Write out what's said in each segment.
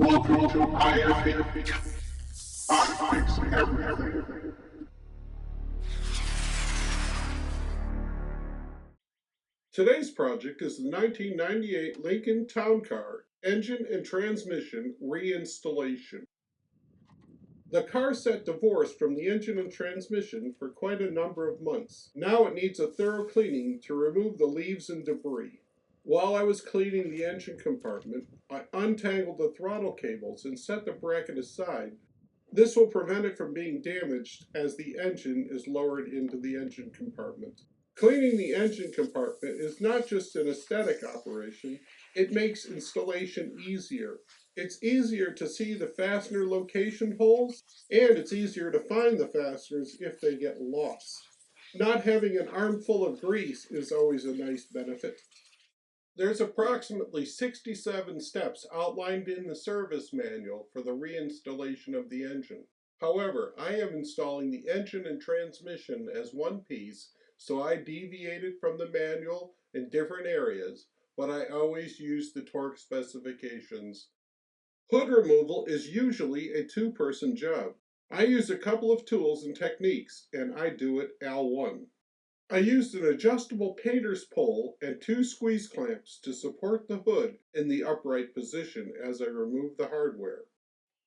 Welcome to IFA. I fix everything. Today's project is the 1998 Lincoln Town Car engine and transmission reinstallation. The car sat divorced from the engine and transmission for quite a number of months. Now it needs a thorough cleaning to remove the leaves and debris. While I was cleaning the engine compartment, I untangled the throttle cables and set the bracket aside. This will prevent it from being damaged as the engine is lowered into the engine compartment. Cleaning the engine compartment is not just an aesthetic operation, it makes installation easier. It's easier to see the fastener location holes, and it's easier to find the fasteners if they get lost. Not having an armful of grease is always a nice benefit. There's approximately 67 steps outlined in the service manual for the reinstallation of the engine. However, I am installing the engine and transmission as one piece, so I deviated from the manual in different areas, but I always use the torque specifications. Hood removal is usually a two-person job. I use a couple of tools and techniques, and I do it L1. I used an adjustable painter's pole and two squeeze clamps to support the hood in the upright position as I remove the hardware.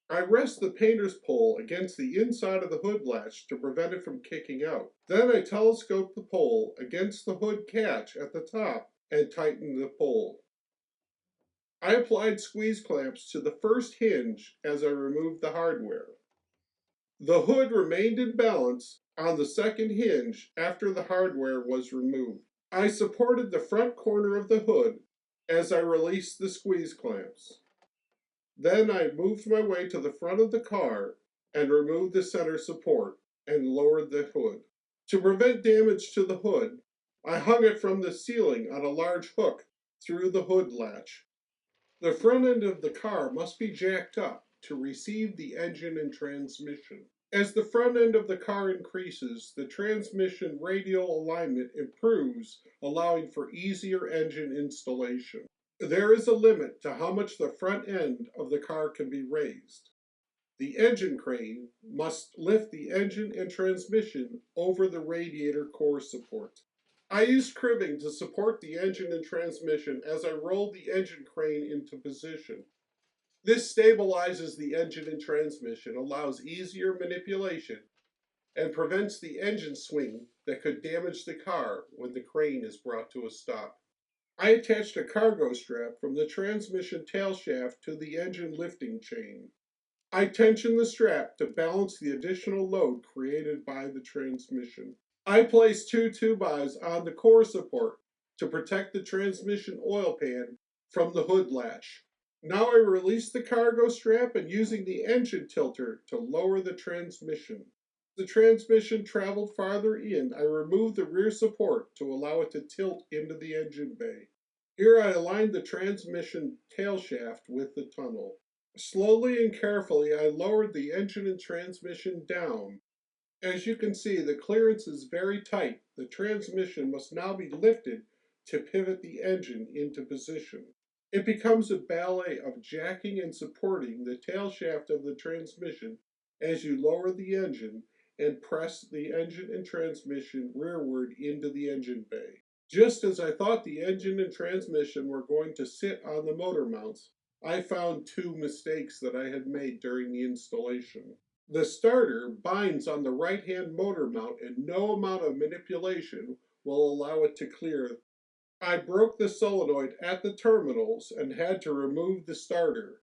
I rest the painter's pole against the inside of the hood latch to prevent it from kicking out. Then I telescope the pole against the hood catch at the top and tighten the pole. I applied squeeze clamps to the first hinge as I removed the hardware. The hood remained in balance on the second hinge after the hardware was removed. I supported the front corner of the hood as I released the squeeze clamps. Then I moved my way to the front of the car and removed the center support and lowered the hood. To prevent damage to the hood, I hung it from the ceiling on a large hook through the hood latch. The front end of the car must be jacked up to receive the engine and transmission. As the front end of the car increases, the transmission radial alignment improves, allowing for easier engine installation. There is a limit to how much the front end of the car can be raised. The engine crane must lift the engine and transmission over the radiator core support. I used cribbing to support the engine and transmission as I rolled the engine crane into position. This stabilizes the engine and transmission, allows easier manipulation, and prevents the engine swing that could damage the car when the crane is brought to a stop. I attached a cargo strap from the transmission tail shaft to the engine lifting chain. I tensioned the strap to balance the additional load created by the transmission. I placed two 2x on the core support to protect the transmission oil pan from the hood latch. Now I release the cargo strap and using the engine tilter to lower the transmission. The transmission traveled farther in. I removed the rear support to allow it to tilt into the engine bay. Here I aligned the transmission tail shaft with the tunnel. Slowly and carefully I lowered the engine and transmission down. As you can see, the clearance is very tight. The transmission must now be lifted to pivot the engine into position. It becomes a ballet of jacking and supporting the tail shaft of the transmission as you lower the engine and press the engine and transmission rearward into the engine bay. Just as I thought the engine and transmission were going to sit on the motor mounts, I found two mistakes that I had made during the installation. The starter binds on the right-hand motor mount and no amount of manipulation will allow it to clear. I broke the solenoid at the terminals and had to remove the starter.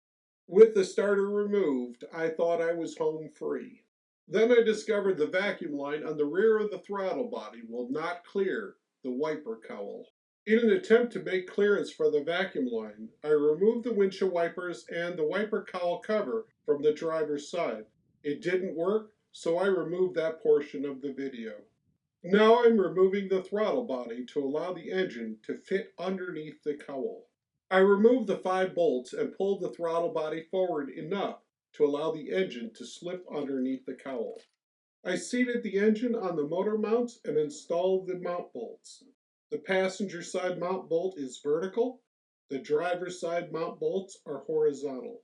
With the starter removed, I thought I was home free. Then I discovered the vacuum line on the rear of the throttle body will not clear the wiper cowl. In an attempt to make clearance for the vacuum line, I removed the windshield wipers and the wiper cowl cover from the driver's side. It didn't work, so I removed that portion of the video. Now I'm removing the throttle body to allow the engine to fit underneath the cowl. I removed the 5 bolts and pulled the throttle body forward enough to allow the engine to slip underneath the cowl. I seated the engine on the motor mounts and installed the mount bolts. The passenger side mount bolt is vertical. The driver's side mount bolts are horizontal.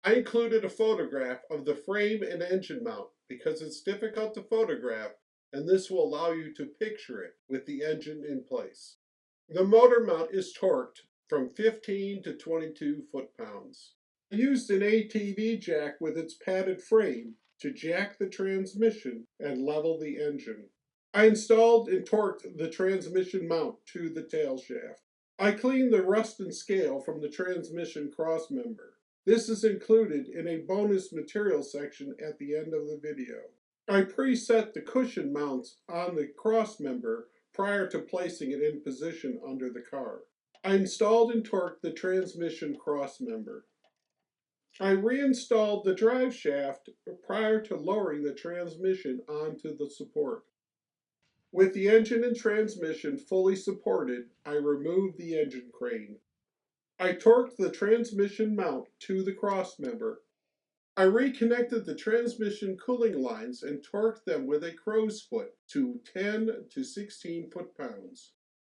I included a photograph of the frame and engine mount because it's difficult to photograph, and this will allow you to picture it with the engine in place. The motor mount is torqued from 15 to 22 foot-pounds. I used an ATV jack with its padded frame to jack the transmission and level the engine. I installed and torqued the transmission mount to the tail shaft. I cleaned the rust and scale from the transmission crossmember. This is included in a bonus material section at the end of the video. I preset the cushion mounts on the crossmember prior to placing it in position under the car. I installed and torqued the transmission crossmember. I reinstalled the drive shaft prior to lowering the transmission onto the support. With the engine and transmission fully supported, I removed the engine crane. I torqued the transmission mount to the crossmember. I reconnected the transmission cooling lines and torqued them with a crow's foot to 10 to 16 foot-pounds.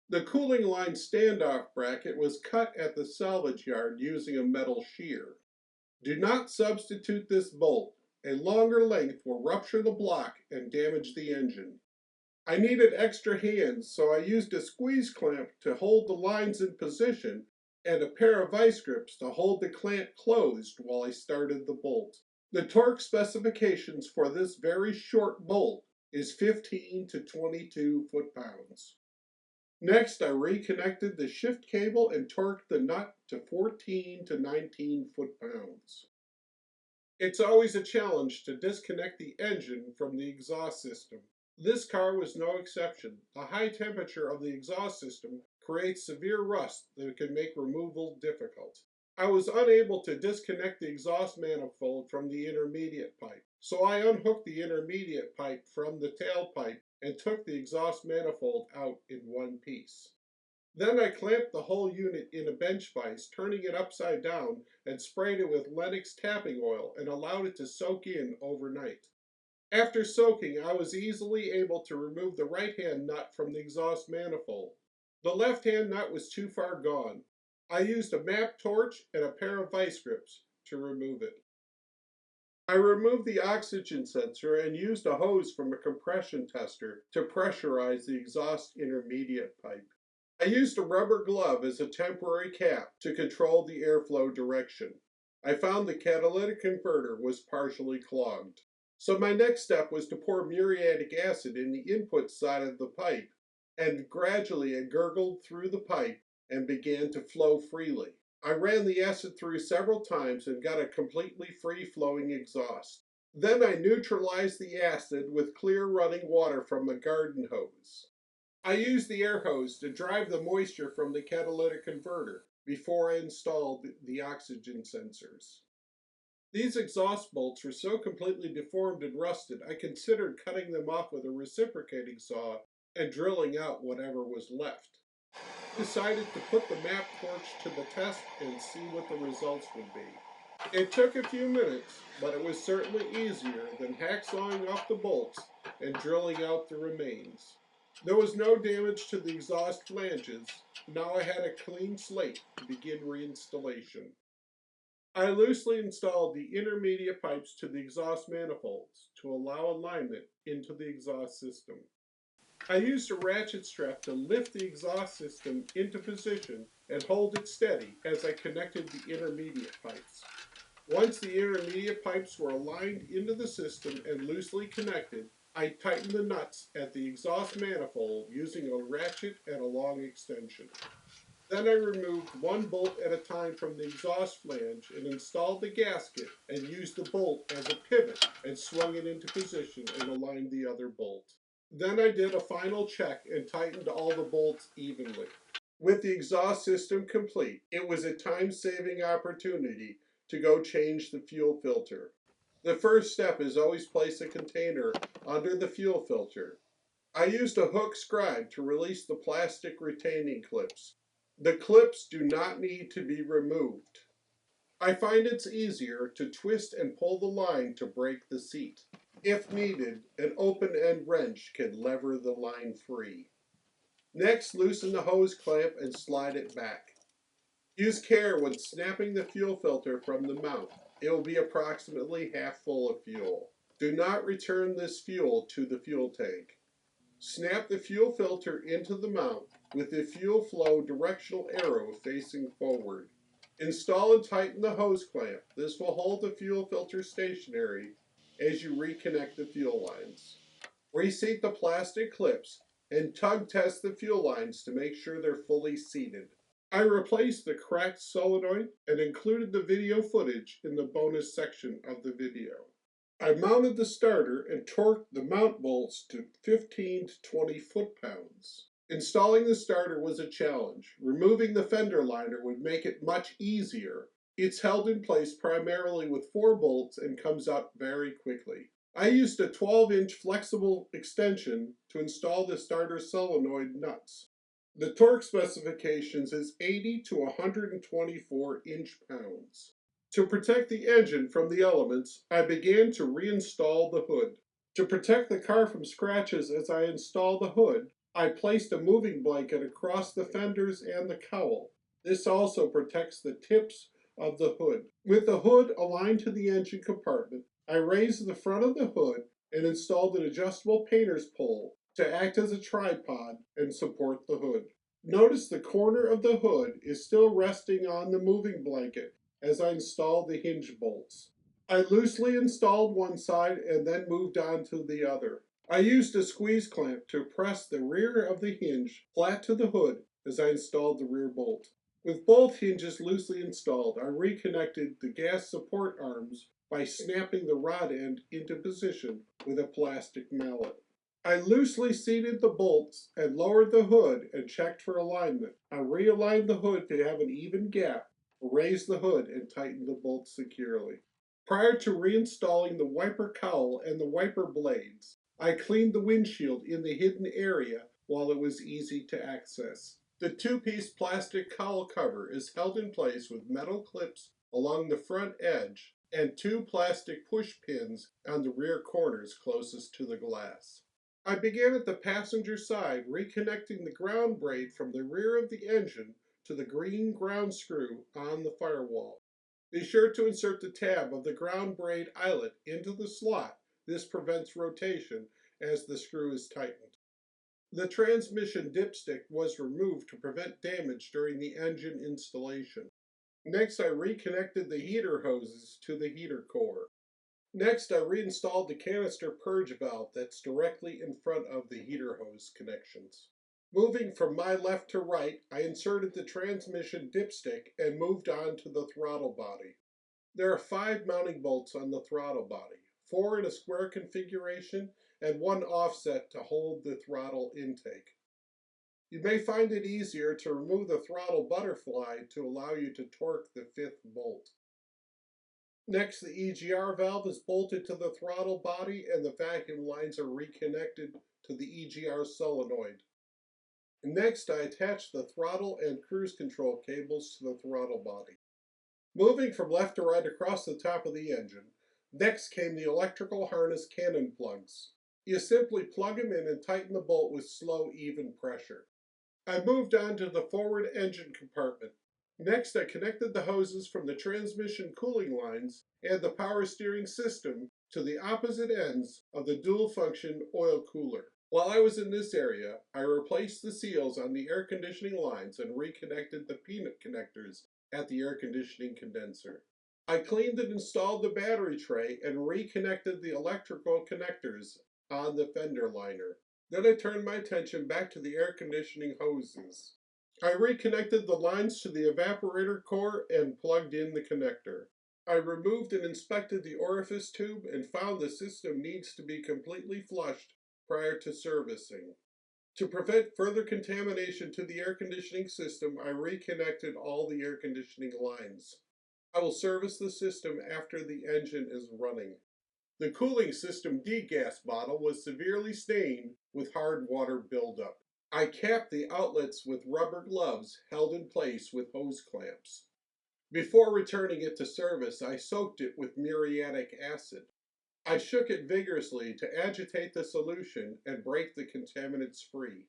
The cooling line standoff bracket was cut at the salvage yard using a metal shear. Do not substitute this bolt. A longer length will rupture the block and damage the engine. I needed extra hands, so I used a squeeze clamp to hold the lines in position and a pair of vice grips to hold the clamp closed while I started the bolt. The torque specifications for this very short bolt is 15 to 22 foot-pounds. Next, I reconnected the shift cable and torqued the nut to 14 to 19 foot-pounds. It's always a challenge to disconnect the engine from the exhaust system. This car was no exception. The high temperature of the exhaust system creates severe rust that can make removal difficult. I was unable to disconnect the exhaust manifold from the intermediate pipe, so I unhooked the intermediate pipe from the tailpipe and took the exhaust manifold out in one piece. Then I clamped the whole unit in a bench vise, turning it upside down, and sprayed it with Lennox tapping oil and allowed it to soak in overnight. After soaking, I was easily able to remove the right-hand nut from the exhaust manifold. The left-hand nut was too far gone. I used a map torch and a pair of vice grips to remove it. I removed the oxygen sensor and used a hose from a compression tester to pressurize the exhaust intermediate pipe. I used a rubber glove as a temporary cap to control the airflow direction. I found the catalytic converter was partially clogged. So my next step was to pour muriatic acid in the input side of the pipe, and gradually it gurgled through the pipe and began to flow freely. I ran the acid through several times and got a completely free-flowing exhaust. Then I neutralized the acid with clear running water from a garden hose. I used the air hose to drive the moisture from the catalytic converter before I installed the oxygen sensors. These exhaust bolts were so completely deformed and rusted, I considered cutting them off with a reciprocating saw and drilling out whatever was left. I decided to put the map torch to the test and see what the results would be. It took a few minutes, but it was certainly easier than hacksawing off the bolts and drilling out the remains. There was no damage to the exhaust flanges. Now I had a clean slate to begin reinstallation. I loosely installed the intermediate pipes to the exhaust manifolds to allow alignment into the exhaust system. I used a ratchet strap to lift the exhaust system into position and hold it steady as I connected the intermediate pipes. Once the intermediate pipes were aligned into the system and loosely connected, I tightened the nuts at the exhaust manifold using a ratchet and a long extension. Then I removed one bolt at a time from the exhaust flange and installed the gasket and used the bolt as a pivot and swung it into position and aligned the other bolt. Then I did a final check and tightened all the bolts evenly. With the exhaust system complete, it was a time-saving opportunity to go change the fuel filter. The first step is always place a container under the fuel filter. I used a hook scribe to release the plastic retaining clips. The clips do not need to be removed. I find it's easier to twist and pull the line to break the seat. If needed, an open-end wrench can lever the line free. Next, loosen the hose clamp and slide it back. Use care when snapping the fuel filter from the mount. It will be approximately half full of fuel. Do not return this fuel to the fuel tank. Snap the fuel filter into the mount with the fuel flow directional arrow facing forward. Install and tighten the hose clamp. This will hold the fuel filter stationary as you reconnect the fuel lines. Reseat the plastic clips and tug test the fuel lines to make sure they're fully seated. I replaced the cracked solenoid and included the video footage in the bonus section of the video. I mounted the starter and torqued the mount bolts to 15 to 20 foot-pounds. Installing the starter was a challenge. Removing the fender liner would make it much easier. It's held in place primarily with 4 bolts and comes up very quickly. I used a 12-inch flexible extension to install the starter solenoid nuts. The torque specifications is 80 to 124 inch-pounds. To protect the engine from the elements, I began to reinstall the hood. To protect the car from scratches as I installed the hood, I placed a moving blanket across the fenders and the cowl. This also protects the tips of the hood. With the hood aligned to the engine compartment, I raised the front of the hood and installed an adjustable painter's pole to act as a tripod and support the hood. Notice the corner of the hood is still resting on the moving blanket as I installed the hinge bolts. I loosely installed one side and then moved on to the other. I used a squeeze clamp to press the rear of the hinge flat to the hood as I installed the rear bolt. With both hinges loosely installed, I reconnected the gas support arms by snapping the rod end into position with a plastic mallet. I loosely seated the bolts and lowered the hood and checked for alignment. I realigned the hood to have an even gap, raised the hood, and tightened the bolts securely. Prior to reinstalling the wiper cowl and the wiper blades, I cleaned the windshield in the hidden area while it was easy to access. The 2-piece plastic cowl cover is held in place with metal clips along the front edge and 2 plastic push pins on the rear corners closest to the glass. I began at the passenger side, reconnecting the ground braid from the rear of the engine to the green ground screw on the firewall. Be sure to insert the tab of the ground braid eyelet into the slot. This prevents rotation as the screw is tightened. The transmission dipstick was removed to prevent damage during the engine installation. Next, I reconnected the heater hoses to the heater core. Next, I reinstalled the canister purge valve that's directly in front of the heater hose connections. Moving from my left to right, I inserted the transmission dipstick and moved on to the throttle body. There are 5 mounting bolts on the throttle body, 4 in a square configuration and 1 offset to hold the throttle intake. You may find it easier to remove the throttle butterfly to allow you to torque the 5th bolt. Next, the EGR valve is bolted to the throttle body and the vacuum lines are reconnected to the EGR solenoid. Next, I attach the throttle and cruise control cables to the throttle body. Moving from left to right across the top of the engine, next came the electrical harness cannon plugs. You simply plug them in and tighten the bolt with slow, even pressure. I moved on to the forward engine compartment. Next, I connected the hoses from the transmission cooling lines and the power steering system to the opposite ends of the dual-function oil cooler. While I was in this area, I replaced the seals on the air conditioning lines and reconnected the peanut connectors at the air conditioning condenser. I cleaned and installed the battery tray and reconnected the electrical connectors on the fender liner. Then I turned my attention back to the air conditioning hoses. I reconnected the lines to the evaporator core and plugged in the connector. I removed and inspected the orifice tube and found the system needs to be completely flushed prior to servicing. To prevent further contamination to the air conditioning system, I reconnected all the air conditioning lines. I will service the system after the engine is running. The cooling system degas bottle was severely stained with hard water buildup. I capped the outlets with rubber gloves held in place with hose clamps. Before returning it to service, I soaked it with muriatic acid. I shook it vigorously to agitate the solution and break the contaminants free.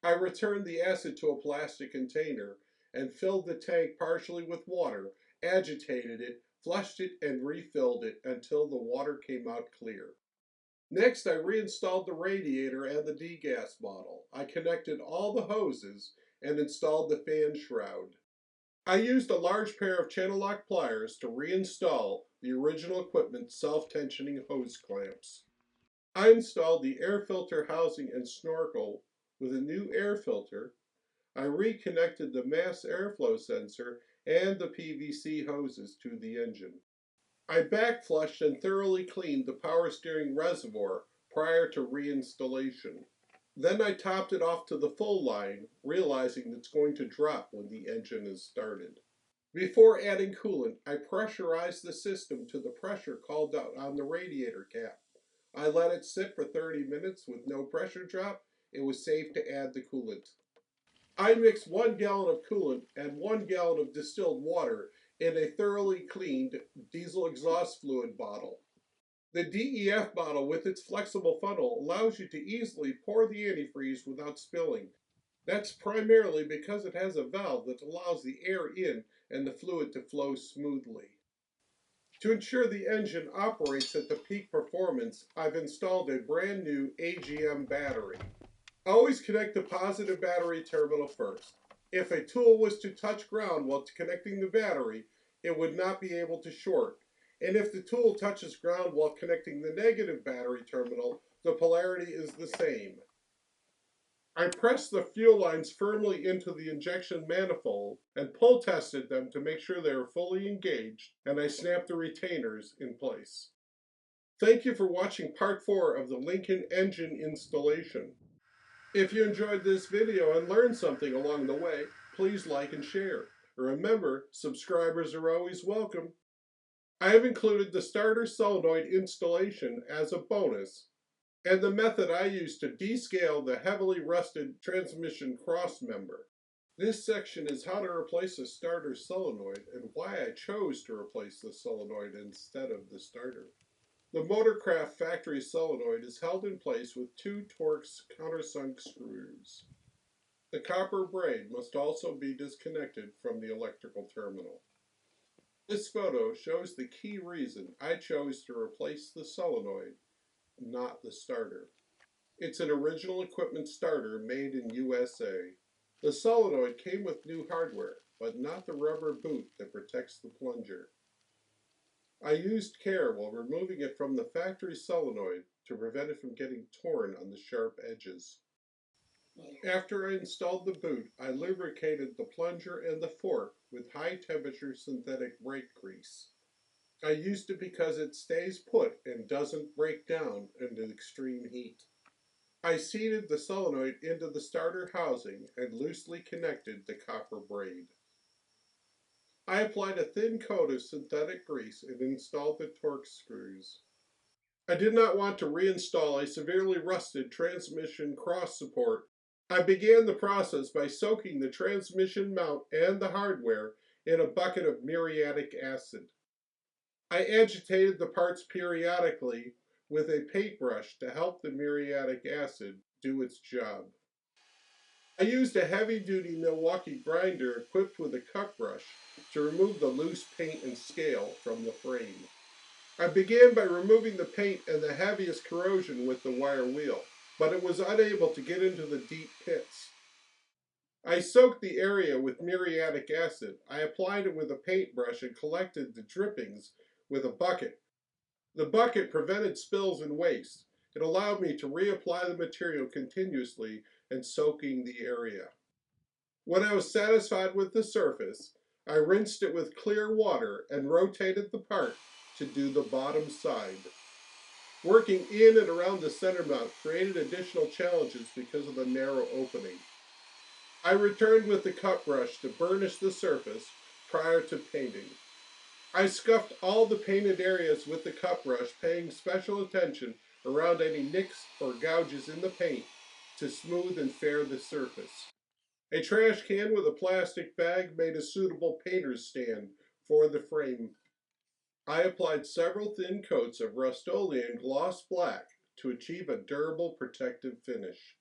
I returned the acid to a plastic container and filled the tank partially with water, agitated it, flushed it, and refilled it until the water came out clear. Next, I reinstalled the radiator and the degas bottle. I connected all the hoses and installed the fan shroud. I used a large pair of channel lock pliers to reinstall the original equipment's self-tensioning hose clamps. I installed the air filter housing and snorkel with a new air filter. I reconnected the mass airflow sensor and the PVC hoses to the engine. I backflushed and thoroughly cleaned the power steering reservoir prior to reinstallation. Then I topped it off to the full line, realizing it's going to drop when the engine is started. Before adding coolant, I pressurized the system to the pressure called out on the radiator cap. I let it sit for 30 minutes with no pressure drop. It was safe to add the coolant. I mixed 1 gallon of coolant and 1 gallon of distilled water in a thoroughly cleaned diesel exhaust fluid bottle. The DEF bottle with its flexible funnel allows you to easily pour the antifreeze without spilling. That's primarily because it has a valve that allows the air in and the fluid to flow smoothly. To ensure the engine operates at the peak performance, I've installed a brand new AGM battery. Always connect the positive battery terminal first. If a tool was to touch ground while connecting the battery, it would not be able to short. And if the tool touches ground while connecting the negative battery terminal, the polarity is the same. I pressed the fuel lines firmly into the injection manifold and pull tested them to make sure they are fully engaged, and I snapped the retainers in place. Thank you for watching part 4 of the Lincoln engine installation. If you enjoyed this video and learned something along the way, please like and share. Remember, subscribers are always welcome. I have included the starter solenoid installation as a bonus and the method I use to descale the heavily rusted transmission cross member. This section is how to replace a starter solenoid and why I chose to replace the solenoid instead of the starter. The Motorcraft factory solenoid is held in place with 2 Torx countersunk screws. The copper braid must also be disconnected from the electrical terminal. This photo shows the key reason I chose to replace the solenoid, not the starter. It's an original equipment starter made in USA. The solenoid came with new hardware, but not the rubber boot that protects the plunger. I used care while removing it from the factory solenoid to prevent it from getting torn on the sharp edges. After I installed the boot, I lubricated the plunger and the fork with high-temperature synthetic brake grease. I used it because it stays put and doesn't break down under extreme heat. I seated the solenoid into the starter housing and loosely connected the copper braid. I applied a thin coat of synthetic grease and installed the Torx screws. I did not want to reinstall a severely rusted transmission cross support. I began the process by soaking the transmission mount and the hardware in a bucket of muriatic acid. I agitated the parts periodically with a paintbrush to help the muriatic acid do its job. I used a heavy-duty Milwaukee grinder equipped with a cut brush to remove the loose paint and scale from the frame. I began by removing the paint and the heaviest corrosion with the wire wheel, but it was unable to get into the deep pits. I soaked the area with muriatic acid. I applied it with a paintbrush and collected the drippings with a bucket. The bucket prevented spills and waste. It allowed me to reapply the material continuously and soaking the area. When I was satisfied with the surface, I rinsed it with clear water and rotated the part to do the bottom side. Working in and around the center mount created additional challenges because of the narrow opening. I returned with the cut brush to burnish the surface prior to painting. I scuffed all the painted areas with the cut brush, paying special attention around any nicks or gouges in the paint to smooth and fair the surface. A trash can with a plastic bag made a suitable painter's stand for the frame. I applied several thin coats of Rust-Oleum gloss black to achieve a durable protective finish.